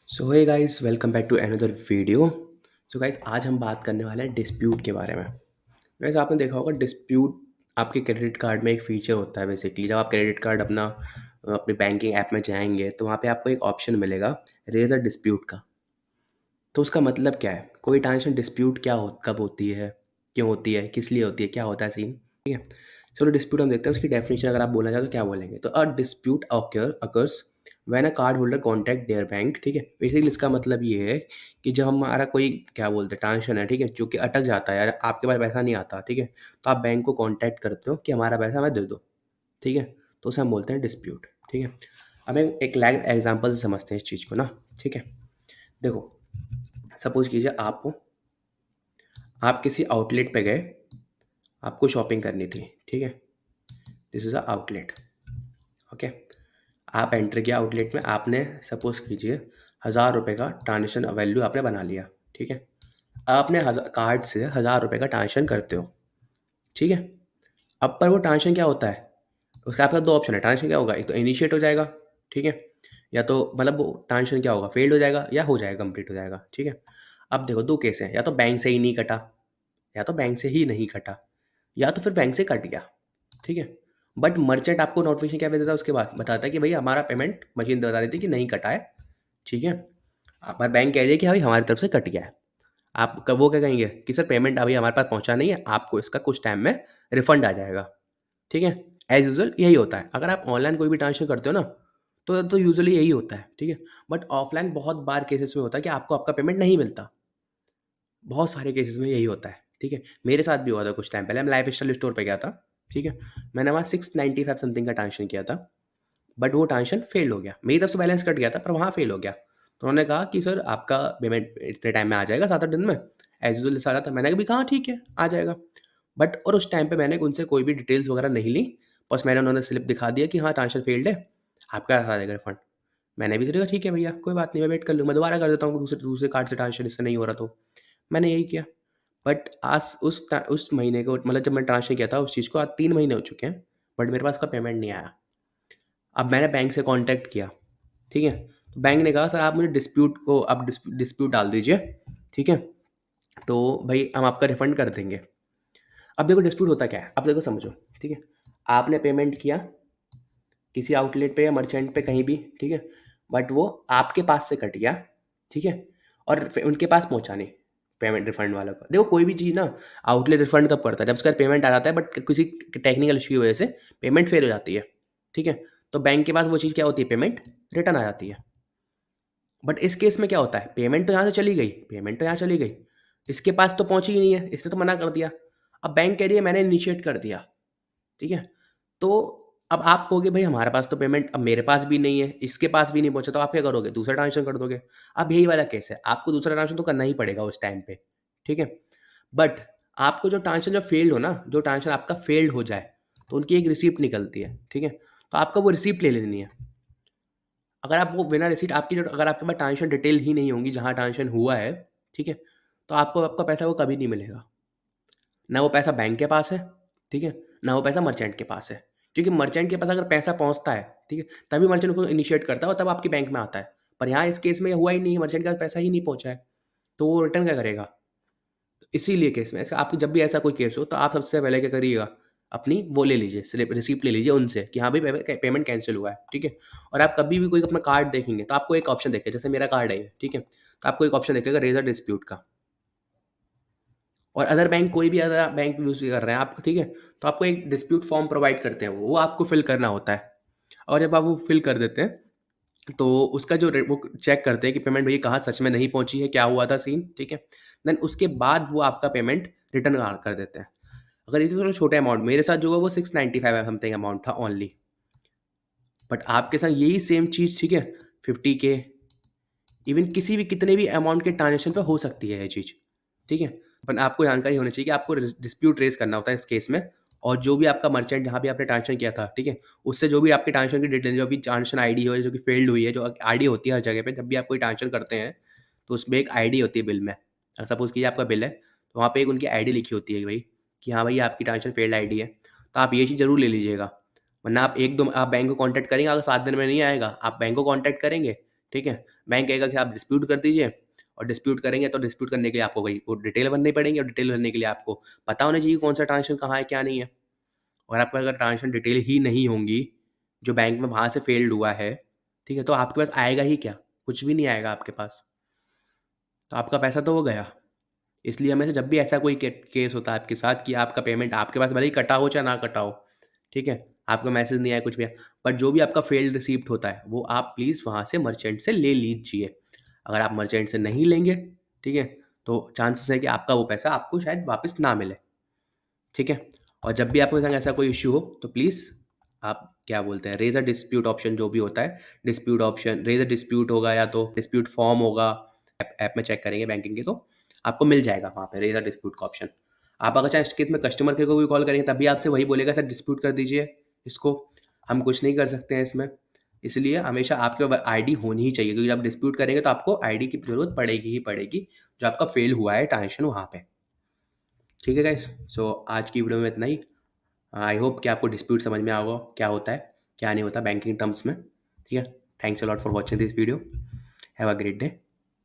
So hey guys, welcome back to another video. So guys, आज हम बात करने वाले हैं डिस्प्यूट के बारे में। वैसे आपने देखा होगा, डिस्प्यूट आपके क्रेडिट कार्ड में एक फीचर होता है। बेसिकली जब आप क्रेडिट कार्ड अपने बैंकिंग ऐप में जाएंगे तो वहाँ पे आपको एक ऑप्शन मिलेगा, रेज अ डिस्प्यूट का। तो उसका मतलब क्या है? कोई ट्रांजेक्शन डिस्प्यूट कब होती है, क्यों होती है, किस लिए होती है, क्या होता है सीन, ठीक है। चलो डिस्प्यूट हम देखते हैं उसकी डेफिनेशन। अगर आप बोलना चाहो तो क्या बोलेंगे, तो a dispute occurs when a card holder contact there bank, ठीक है। बेसिकली इसका मतलब ये है कि जब हमारा कोई क्या बोलते हैं ट्रांजेक्शन है, ठीक है, जो कि अटक जाता है यार, आपके पास पैसा नहीं आता, ठीक है, तो आप बैंक को कॉन्टैक्ट करते हो कि हमारा पैसा हमें दे दो, ठीक है। तो उसे हम बोलते हैं डिस्प्यूट, ठीक है। अब एक लाइव एग्जाम्पल से समझते हैं इस चीज़ को ना, ठीक है। देखो, सपोज कीजिए आप किसी आउटलेट पे गए, आपको शॉपिंग करनी थी, ठीक है। This is a outlet, okay. आप एंटर किया आउटलेट में, आपने सपोज कीजिए 1000 रुपये का ट्रांजेक्शन वैल्यू आपने बना लिया, ठीक है। आपने कार्ड से 1000 रुपये का ट्रांजेक्शन करते हो, ठीक है। अब पर वो ट्रांजेक्शन क्या होता है, उसका आपका दो ऑप्शन है। ट्रांजेक्शन क्या होगा, एक तो इनिशिएट हो जाएगा, ठीक है, या तो मतलब वो ट्रांजेक्शन क्या होगा, फेल्ड हो जाएगा या हो जाएगा, कंप्लीट हो जाएगा, ठीक है। अब देखो दो केस हैं, या तो बैंक से ही नहीं कटा, या तो बैंक से ही नहीं कटा, या तो फिर बैंक से कट गया, ठीक है। बट मर्चेंट आपको नोटिफिकेशन क्या भेजता है, उसके बाद बताता है कि भाई हमारा पेमेंट मशीन बता रही थी कि नहीं कटा है, ठीक है। पर बैंक कह रही है कि भाई हमारी तरफ से कट गया है। आप कब वो क्या कहेंगे कि सर पेमेंट अभी हमारे पास पहुंचा नहीं है, आपको इसका कुछ टाइम में रिफंड आ जाएगा, ठीक है। एज यूजल यही होता है। अगर आप ऑनलाइन कोई भी ट्रांजेक्शन करते हो ना, तो यूजुअली यही होता है, ठीक है। बट ऑफलाइन बहुत बार केसेस में होता है कि आपको आपका पेमेंट नहीं मिलता। बहुत सारे केसेस में यही होता है, ठीक है। मेरे साथ भी हुआ था कुछ टाइम पहले। मैं लाइफ स्टाइल स्टोर पे गया था, ठीक है। मैंने वहाँ 695 समथिंग का ट्रांजेक्शन किया था, बट वो ट्रांजेक्शन फेल हो गया। मेरी तरफ से बैलेंस कट गया था, पर वहाँ फेल हो गया। तो उन्होंने कहा कि सर आपका पेमेंट इतने टाइम में आ जाएगा, 7-8 दिन में, एज यूजुअल सारा था। मैंने भी कहा ठीक है, आ जाएगा। बट और उस टाइम पे मैंने उनसे कोई भी डिटेल्स वगैरह नहीं ली। बस मैंने उन्होंने स्लिप दिखा दिया कि हाँ ट्रांजेक्शन फेल्ड है, आपका आ जाएगा रिफंड। मैंने भी सोचा ठीक है भैया, कोई बात नहीं, मैं वेट कर लूँ, मैं दोबारा कर देता हूँ दूसरे दूसरे कार्ड से ट्रांजेक्शन, इससे नहीं हो रहा तो। मैंने यही किया। बट आज उस महीने को, मतलब जब मैंने ट्रांसफर किया था उस चीज़ को, आज 3 महीने हो चुके हैं, बट मेरे पास उसका पेमेंट नहीं आया। अब मैंने बैंक से कॉन्टैक्ट किया, ठीक है। तो बैंक ने कहा सर आप मुझे आप डिस्प्यूट डाल दीजिए, ठीक है, तो भाई हम आपका रिफंड कर देंगे। अब देखो डिस्प्यूट होता क्या है, अब देखो समझो, ठीक है। आपने पेमेंट किया किसी आउटलेट पे या मर्चेंट पे कहीं भी, ठीक है, बट वो आपके पास से कट गया, ठीक है, और फिर उनके पास पहुंचा नहीं पेमेंट रिफंड वालों का। देखो कोई भी चीज़ ना, आउटलेट रिफंड कब करता है, जब उसका पेमेंट आ जाता है, बट किसी टेक्निकल इशू की वजह से पेमेंट फेल हो जाती है, ठीक है। तो बैंक के पास वो चीज़ क्या होती है, पेमेंट रिटर्न आ जाती है। बट इस केस में क्या होता है, पेमेंट तो यहाँ से चली गई, पेमेंट तो यहाँ चली गई, इसके पास तो पहुंची ही नहीं है, इसने तो मना कर दिया। अब बैंक कह रही है मैंने इनिशिएट कर दिया, ठीक है। तो अब आप कहोगे भाई हमारे पास तो पेमेंट अब मेरे पास भी नहीं है, इसके पास भी नहीं पहुँचा, तो आप क्या करोगे, दूसरा ट्रांज़ैक्शन कर दोगे। अब यही वाला केस है, आपको दूसरा ट्रांज़ैक्शन तो करना ही पड़ेगा उस टाइम पे, ठीक है। बट आपको जो ट्रांज़ैक्शन जो फ़ेल्ड हो ना, जो ट्रांज़ैक्शन आपका फ़ेल्ड हो जाए, तो उनकी एक रिसिप्ट निकलती है, ठीक है। तो आपको वो रिसिप्ट ले लेनी है। अगर आप वो बिना रिसिप्ट, अगर आपके पास ट्रांज़ैक्शन डिटेल ही नहीं होंगी जहाँ ट्रांज़ैक्शन हुआ है, ठीक है, तो आपको आपका पैसा वो कभी नहीं मिलेगा। ना वो पैसा बैंक के पास है, ठीक है, ना वो पैसा मर्चेंट के पास है। क्योंकि मर्चेंट के पास अगर पैसा पहुँचता है, ठीक है, तभी मर्चेंट को इनिशिएट करता है और तब आपके बैंक में आता है। पर यहाँ इस केस में हुआ ही नहीं, मर्चेंट के पास पैसा ही नहीं पहुँचा है, तो वो रिटर्न क्या करेगा? तो इसीलिए केस में ऐसा आपकी जब भी ऐसा कोई केस हो, तो आप सबसे पहले क्या करिएगा, अपनी वो ले लीजिए, स्लिप रिसिप्ट ले लीजिए उनसे कि हाँ भाई पेमेंट कैंसिल हुआ है, ठीक है। और आप कभी भी कोई अपना कार्ड देखेंगे तो आपको एक ऑप्शन दिखेगा, जैसे मेरा कार्ड है ये, ठीक है, तो आपको एक ऑप्शन दिखेगा रेज़र डिस्प्यूट का। और अदर बैंक, कोई भी अदर बैंक यूज़ कर रहे हैं आप, ठीक है, तो आपको एक डिस्प्यूट फॉर्म प्रोवाइड करते हैं, वो आपको फिल करना होता है। और जब आप वो फिल कर देते हैं, तो उसका जो वो चेक करते हैं कि पेमेंट भई कहाँ सच में नहीं पहुँची है, क्या हुआ था सीन, ठीक है। देन उसके बाद वो आपका पेमेंट रिटर्न कर देते हैं। अगर ये तो थोड़ा छोटा अमाउंट, मेरे साथ जो हुआ वो 695 समथिंग अमाउंट था ओनली। बट आपके साथ यही सेम चीज़, ठीक है, 50K, इवन किसी भी कितने भी अमाउंट के ट्रांजेक्शन पे हो सकती है ये चीज़, ठीक है। पर आपको जानकारी होनी चाहिए कि आपको डिस्प्यूट रेज़ करना होता है इस केस में। और जो भी आपका मर्चेंट जहाँ भी आपने ट्रांजेक्शन किया था, ठीक है, उससे जो भी आपके ट्रांजेक्शन की डिटेल, जो भी ट्रांजेक्शन आईडी हो, जो कि फेल्ड हुई है, जो आईडी होती है हर जगह पे जब भी आप कोई ट्रांजेक्शन करते हैं, तो उसमें एक आईडी होती है बिल में। सपोज़ कीजिए आपका बिल है, तो वहाँ पे एक उनकी आईडी लिखी होती है कि भाई, कि हाँ भाई आपकी ट्रांजेक्शन फेल्ड आईडी है। तो आप ये चीज़ ज़रूर ले लीजिएगा, वरना आप 1-2 आप बैंक को कॉन्टैक्ट करेंगे, अगर 7 दिन में नहीं आएगा, आप बैंक को कॉन्टैक्ट करेंगे, ठीक है? बैंक कहेगा कि आप डिस्प्यूट कर दीजिए, और डिस्प्यूट करेंगे तो डिस्प्यूट करने के लिए आपको वही वो डिटेल भरनी पड़ेंगी, और डिटेल भरने के लिए आपको पता होना चाहिए कौन सा ट्रांजेक्शन कहाँ है, क्या नहीं है। और आपका अगर ट्रांजेक्शन डिटेल ही नहीं होंगी, जो बैंक में वहाँ से फेल्ड हुआ है, ठीक है, तो आपके पास आएगा ही क्या? कुछ भी नहीं आएगा आपके पास। तो आपका पैसा तो वो गया। इसलिए हमेशा जब भी ऐसा कोई केस होता है आपके साथ कि आपका पेमेंट आपके पास भले ही कटा हो चाहे ना कटा हो, ठीक है, आपका मैसेज नहीं आया कुछ भी आया, बट जो भी आपका फेल्ड रिसीप्ट होता है वो आप प्लीज़ वहाँ से मर्चेंट से ले लीजिए। अगर आप मर्चेंट से नहीं लेंगे, ठीक है, तो चांसेस है कि आपका वो पैसा आपको शायद वापस ना मिले। ठीक है? और जब भी आपके संग ऐसा कोई इश्यू हो तो प्लीज़ आप क्या बोलते हैं, रेज़ अ डिस्प्यूट ऑप्शन जो भी होता है, dispute option, raise a dispute होगा या तो डिस्प्यूट फॉर्म होगा, ऐप में चेक करेंगे बैंकिंग के तो आपको मिल जाएगा वहाँ पे रेज़ अ डिस्प्यूट का ऑप्शन। आप अगर चाहे इस केस में कस्टमर केयर को भी कॉल करेंगे तब भी आपसे वही बोलेगा, सर डिस्प्यूट कर दीजिए इसको, हम कुछ नहीं कर सकते हैं इसमें। इसलिए हमेशा आपके पास आईडी होनी ही चाहिए, क्योंकि जब डिस्प्यूट करेंगे तो आपको आईडी की ज़रूरत पड़ेगी ही पड़ेगी, जो आपका फेल हुआ है ट्रांज़ैक्शन वहाँ पे। ठीक है गाइस? सो आज की वीडियो में इतना ही। आई होप कि आपको डिस्प्यूट समझ में आ होगा क्या होता है, क्या नहीं होता बैंकिंग टर्म्स में। ठीक है? Thanks a lot for watching this video. Have a great day.